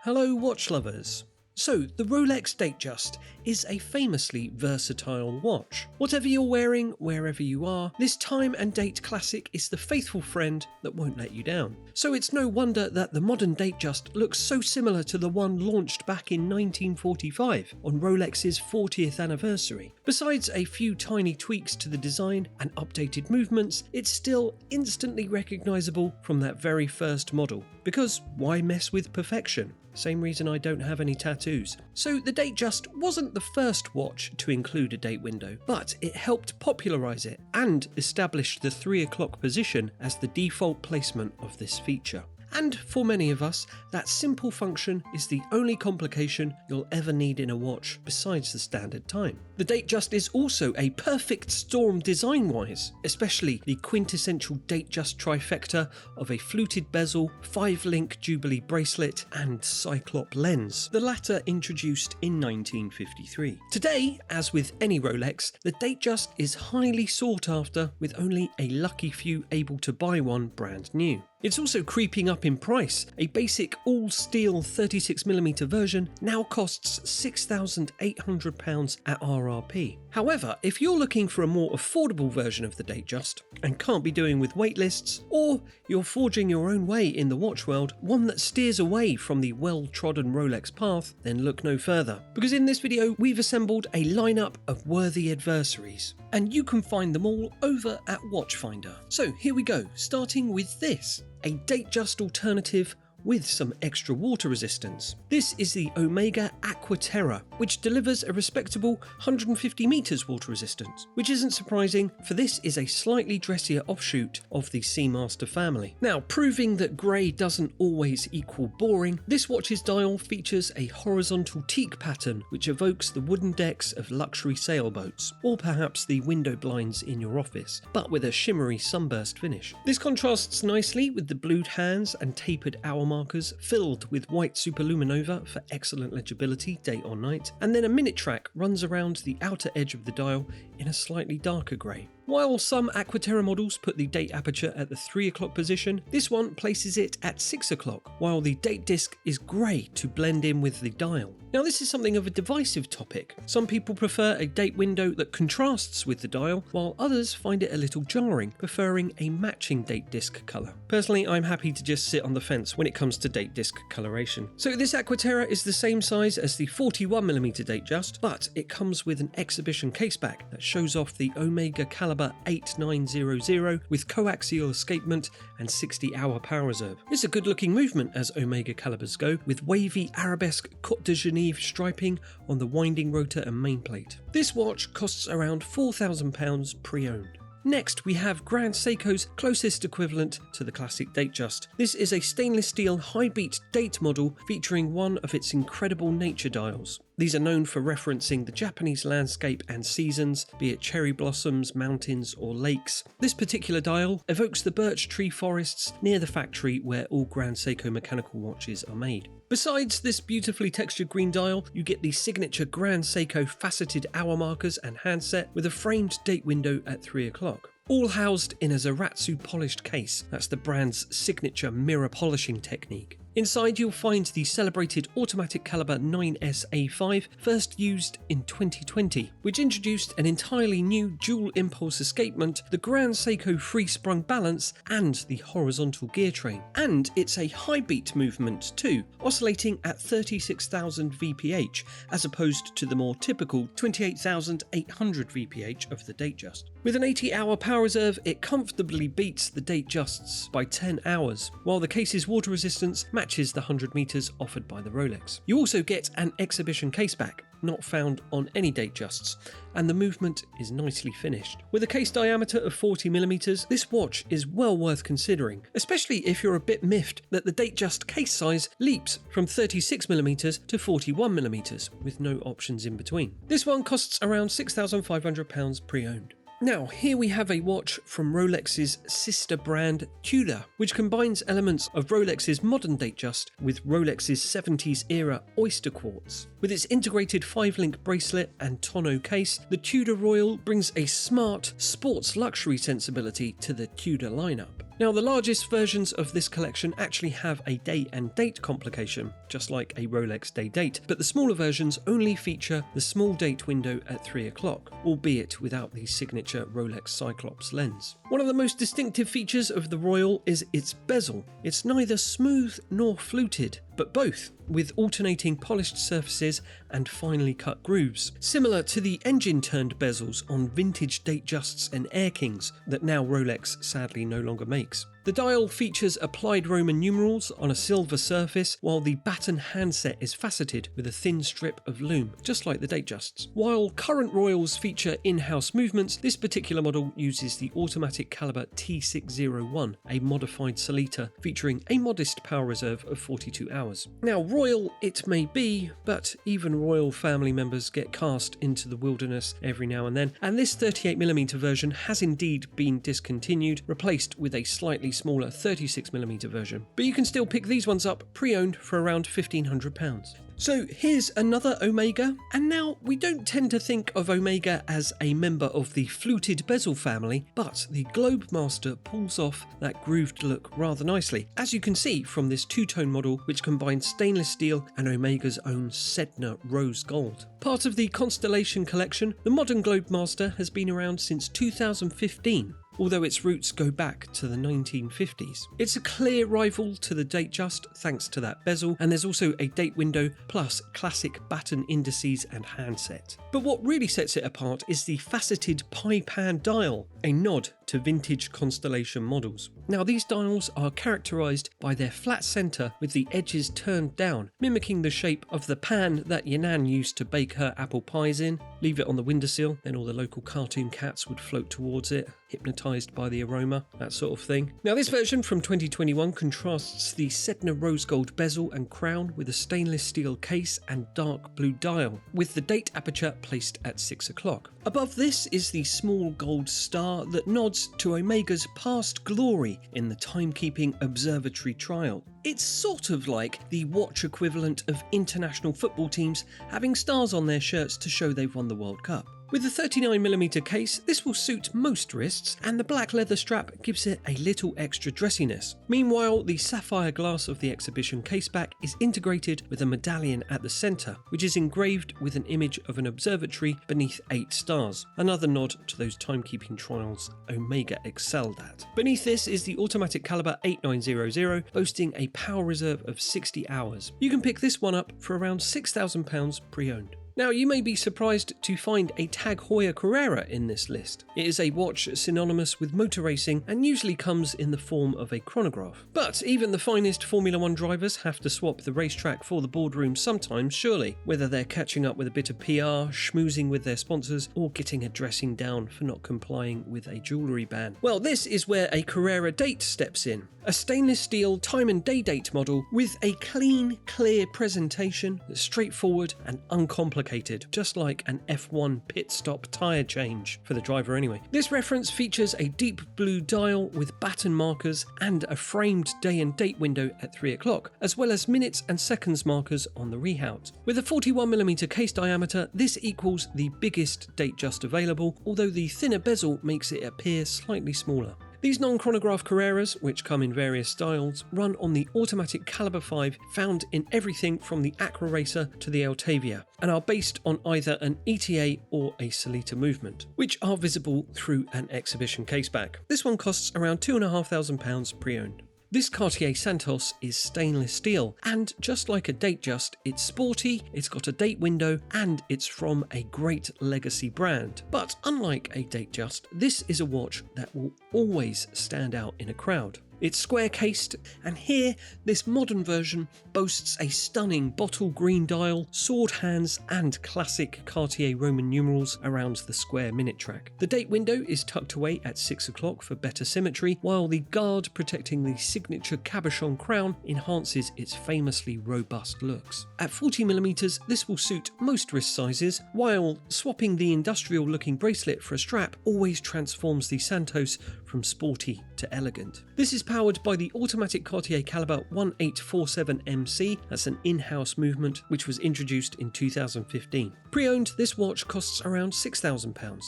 Hello watch lovers! So, the Rolex Datejust is a famously versatile watch. Whatever you're wearing, wherever you are, this time and date classic is the faithful friend that won't let you down. So it's no wonder that the modern Datejust looks so similar to the one launched back in 1945 on Rolex's 40th anniversary. Besides a few tiny tweaks to the design and updated movements, it's still instantly recognisable from that very first model. Because why mess with perfection? Same reason I don't have any tattoos. So the Datejust wasn't the first watch to include a date window, but it helped popularise it and established the 3 o'clock position as the default placement of this feature. And for many of us, that simple function is the only complication you'll ever need in a watch besides the standard time. The Datejust is also a perfect storm design-wise, especially the quintessential Datejust trifecta of a fluted bezel, 5-link Jubilee bracelet and Cyclop lens, the latter introduced in 1953. Today, as with any Rolex, the Datejust is highly sought after, with only a lucky few able to buy one brand new. It's also creeping up in price. A basic all-steel 36mm version now costs £6,800 at RRP. However, if you're looking for a more affordable version of the Datejust and can't be doing with waitlists, or you're forging your own way in the watch world, one that steers away from the well-trodden Rolex path, then look no further. Because in this video, we've assembled a lineup of worthy adversaries, and you can find them all over at Watchfinder. So here we go, starting with this. A Datejust alternative with some extra water resistance. This is the Omega Aqua Terra, which delivers a respectable 150 meters water resistance, which isn't surprising, for this is a slightly dressier offshoot of the Seamaster family. Now, proving that grey doesn't always equal boring, this watch's dial features a horizontal teak pattern which evokes the wooden decks of luxury sailboats, or perhaps the window blinds in your office, but with a shimmery sunburst finish. This contrasts nicely with the blued hands and tapered hour markers filled with white superluminova for excellent legibility day or night, and then a minute track runs around the outer edge of the dial in a slightly darker grey. While some Aqua Terra models put the date aperture at the 3 o'clock position, this one places it at 6 o'clock, while the date disc is grey to blend in with the dial. Now this is something of a divisive topic. Some people prefer a date window that contrasts with the dial, while others find it a little jarring, preferring a matching date disc colour. Personally, I'm happy to just sit on the fence when it comes to date disc coloration. So this Aqua Terra is the same size as the 41mm Datejust, but it comes with an exhibition caseback that shows off the Omega caliber 8900 with coaxial escapement and 60-hour power reserve. It's a good looking movement as Omega calibers go, with wavy arabesque Côte de Genève striping on the winding rotor and main-plate. This watch costs around £4,000 pre-owned. Next, we have Grand Seiko's closest equivalent to the classic Datejust. This is a stainless steel high-beat date model featuring one of its incredible nature dials. These are known for referencing the Japanese landscape and seasons, be it cherry blossoms, mountains or lakes. This particular dial evokes the birch tree forests near the factory where all Grand Seiko mechanical watches are made. Besides this beautifully textured green dial, you get the signature Grand Seiko faceted hour markers and handset with a framed date window at 3 o'clock. All housed in a Zaratsu polished case. That's the brand's signature mirror polishing technique. Inside you'll find the celebrated automatic caliber 9SA5, first used in 2020, which introduced an entirely new dual impulse escapement, the Grand Seiko free sprung balance and the horizontal gear train. And it's a high beat movement too, oscillating at 36,000 VPH as opposed to the more typical 28,800 VPH of the Datejust. With an 80-hour power reserve, it comfortably beats the Datejusts by 10 hours, while the case's water resistance matches the 100 meters offered by the Rolex. You also get an exhibition caseback, not found on any Datejusts, and the movement is nicely finished. With a case diameter of 40mm, this watch is well worth considering, especially if you're a bit miffed that the Datejust case size leaps from 36mm to 41mm, with no options in between. This one costs around £6,500 pre-owned. Now, here we have a watch from Rolex's sister brand Tudor, which combines elements of Rolex's modern Datejust with Rolex's 70s era Oyster quartz. With its integrated 5-link bracelet and tonneau case, the Tudor Royal brings a smart, sports luxury sensibility to the Tudor lineup. Now, the largest versions of this collection actually have a day and date complication, just like a Rolex Day-Date, but the smaller versions only feature the small date window at 3 o'clock, albeit without the signature Rolex Cyclops lens. One of the most distinctive features of the Royal is its bezel. It's neither smooth nor fluted, but both, with alternating polished surfaces and finely cut grooves, similar to the engine-turned bezels on vintage Datejusts and Air Kings that now Rolex sadly no longer makes. The dial features applied Roman numerals on a silver surface, while the batten handset is faceted with a thin strip of lume, just like the Datejusts. While current Royals feature in-house movements, this particular model uses the automatic caliber T601, a modified Solita featuring a modest power reserve of 42 hours. Now, Royal it may be, but even Royal family members get cast into the wilderness every now and then, and this 38mm version has indeed been discontinued, replaced with a slightly smaller 36mm version. But you can still pick these ones up pre-owned for around £1,500. So here's another Omega, and now we don't tend to think of Omega as a member of the fluted bezel family, but the Globemaster pulls off that grooved look rather nicely, as you can see from this two-tone model which combines stainless steel and Omega's own Sedna rose gold. Part of the Constellation collection, the modern Globemaster has been around since 2015. Although its roots go back to the 1950s. It's a clear rival to the Datejust thanks to that bezel, and there's also a date window plus classic batten indices and handset. But what really sets it apart is the faceted pie pan dial, a nod to vintage Constellation models. Now these dials are characterised by their flat centre with the edges turned down, mimicking the shape of the pan that your nan used to bake her apple pies in. Leave it on the windowsill, then all the local cartoon cats would float towards it, hypnotised by the aroma, that sort of thing. Now this version from 2021 contrasts the Sedna rose gold bezel and crown with a stainless steel case and dark blue dial, with the date aperture placed at 6 o'clock. Above this is the small gold star that nods to Omega's past glory in the timekeeping observatory trial. It's sort of like the watch equivalent of international football teams having stars on their shirts to show they've won the World Cup. With the 39mm case, this will suit most wrists, and the black leather strap gives it a little extra dressiness. Meanwhile, the sapphire glass of the exhibition caseback is integrated with a medallion at the centre, which is engraved with an image of an observatory beneath 8 stars, another nod to those timekeeping trials Omega excelled at. Beneath this is the automatic caliber 8900, boasting a power reserve of 60 hours. You can pick this one up for around £6,000 pre-owned. Now, you may be surprised to find a Tag Heuer Carrera in this list. It is a watch synonymous with motor racing and usually comes in the form of a chronograph. But even the finest Formula 1 drivers have to swap the racetrack for the boardroom sometimes, surely, whether they're catching up with a bit of PR, schmoozing with their sponsors, or getting a dressing down for not complying with a jewellery ban. Well, this is where a Carrera date steps in. A stainless steel time and day date model with a clean, clear presentation that's straightforward and uncomplicated, just like an F1 pit stop tyre change, for the driver anyway. This reference features a deep blue dial with batten markers and a framed day and date window at 3 o'clock, as well as minutes and seconds markers on the rehaut. With a 41mm case diameter, this equals the biggest Datejust available, although the thinner bezel makes it appear slightly smaller. These non-chronograph Carreras, which come in various styles, run on the automatic caliber 5 found in everything from the Aqua Racer to the Altavia, and are based on either an ETA or a Solita movement, which are visible through an exhibition caseback. This one costs around £2,500 pre-owned. This Cartier Santos is stainless steel, and just like a Datejust, it's sporty, it's got a date window, and it's from a great legacy brand. But unlike a Datejust, this is a watch that will always stand out in a crowd. It's square cased, and here this modern version boasts a stunning bottle green dial, sword hands and classic Cartier Roman numerals around the square minute track. The date window is tucked away at 6 o'clock for better symmetry, while the guard protecting the signature cabochon crown enhances its famously robust looks. At 40mm, this will suit most wrist sizes, while swapping the industrial looking bracelet for a strap always transforms the Santos from sporty to elegant. This is powered by the automatic Cartier caliber 1847MC, that's an in-house movement which was introduced in 2015. Pre-owned, this watch costs around £6,000.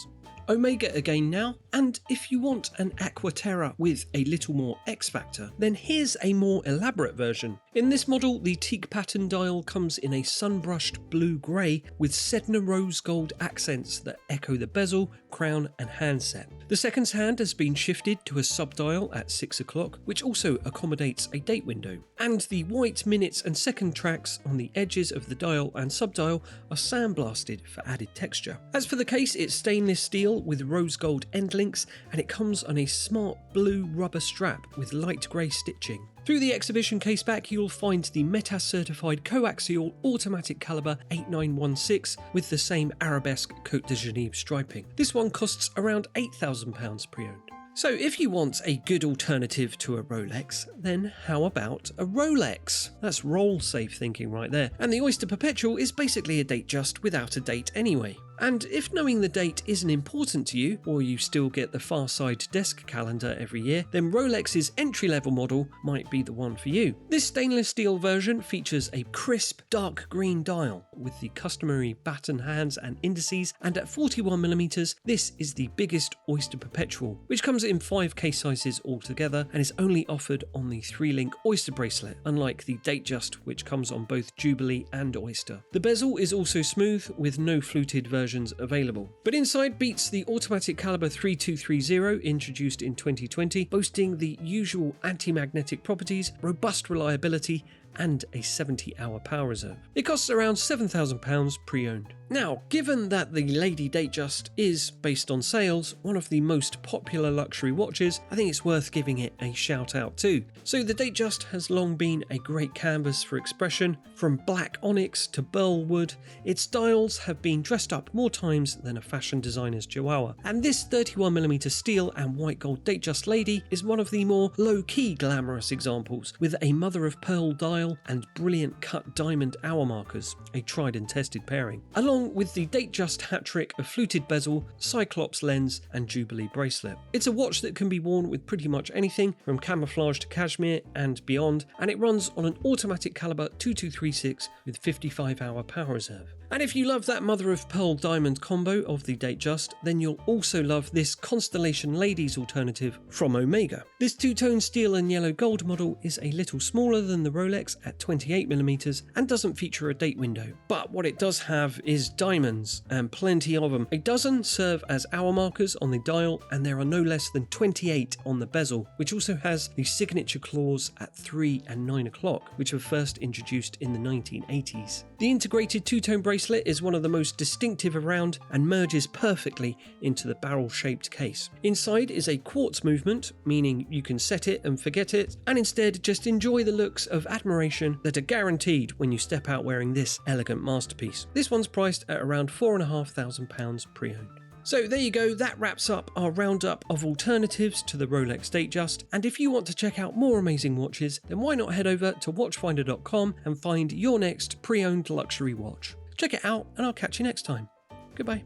Omega again now, and if you want an Aqua Terra with a little more X factor, then here's a more elaborate version. In this model, the teak pattern dial comes in a sunbrushed blue-grey with Sedna rose gold accents that echo the bezel, crown and handset. The seconds hand has been shifted to a sub-dial at 6 o'clock, which also accommodates a date window. And the white minutes and second tracks on the edges of the dial and sub-dial are sandblasted for added texture. As for the case, it's stainless steel with rose gold end links, and it comes on a smart blue rubber strap with light grey stitching. Through the exhibition case back, you'll find the METAS certified coaxial automatic caliber 8916 with the same arabesque Côte de Genève striping. This one costs around £8,000 pre-owned. So if you want a good alternative to a Rolex, then how about a Rolex? That's roll-safe thinking right there. And the Oyster Perpetual is basically a Datejust without a date anyway. And if knowing the date isn't important to you, or you still get the Far Side desk calendar every year, then Rolex's entry-level model might be the one for you. This stainless steel version features a crisp dark green dial with the customary baton hands and indices, and at 41mm, this is the biggest Oyster Perpetual, which comes in 5 case sizes altogether and is only offered on the 3-link Oyster bracelet, unlike the Datejust, which comes on both Jubilee and Oyster. The bezel is also smooth with no fluted versions available. But inside beats the automatic caliber 3230 introduced in 2020, boasting the usual anti-magnetic properties, robust reliability, and a 70-hour power reserve. It costs around £7,000 pre-owned. Now, given that the Lady Datejust is, based on sales, one of the most popular luxury watches, I think it's worth giving it a shout out too. So the Datejust has long been a great canvas for expression. From black onyx to burl wood, its dials have been dressed up more times than a fashion designer's chihuahua. And this 31mm steel and white gold Datejust Lady is one of the more low-key glamorous examples, with a mother-of-pearl dial and brilliant cut diamond hour markers, a tried and tested pairing, along with the Datejust hat-trick of fluted bezel, cyclops lens and Jubilee bracelet. It's a watch that can be worn with pretty much anything from camouflage to cashmere and beyond, and it runs on an automatic caliber 2236 with 55-hour power reserve. And if you love that mother-of-pearl diamond combo of the Datejust, then you'll also love this Constellation Ladies alternative from Omega. This two-tone steel and yellow gold model is a little smaller than the Rolex at 28mm and doesn't feature a date window. But what it does have is diamonds, and plenty of them. A dozen serve as hour markers on the dial, and there are no less than 28 on the bezel, which also has the signature claws at 3 and 9 o'clock, which were first introduced in the 1980s. The integrated two-tone bracelet is one of the most distinctive around and merges perfectly into the barrel-shaped case. Inside is a quartz movement, meaning you can set it and forget it, and instead just enjoy the looks of admiration that are guaranteed when you step out wearing this elegant masterpiece. This one's priced at around £4,500 pre-owned. So there you go, that wraps up our roundup of alternatives to the Rolex Datejust, and if you want to check out more amazing watches, then why not head over to watchfinder.com and find your next pre-owned luxury watch. Check it out, and I'll catch you next time. Goodbye.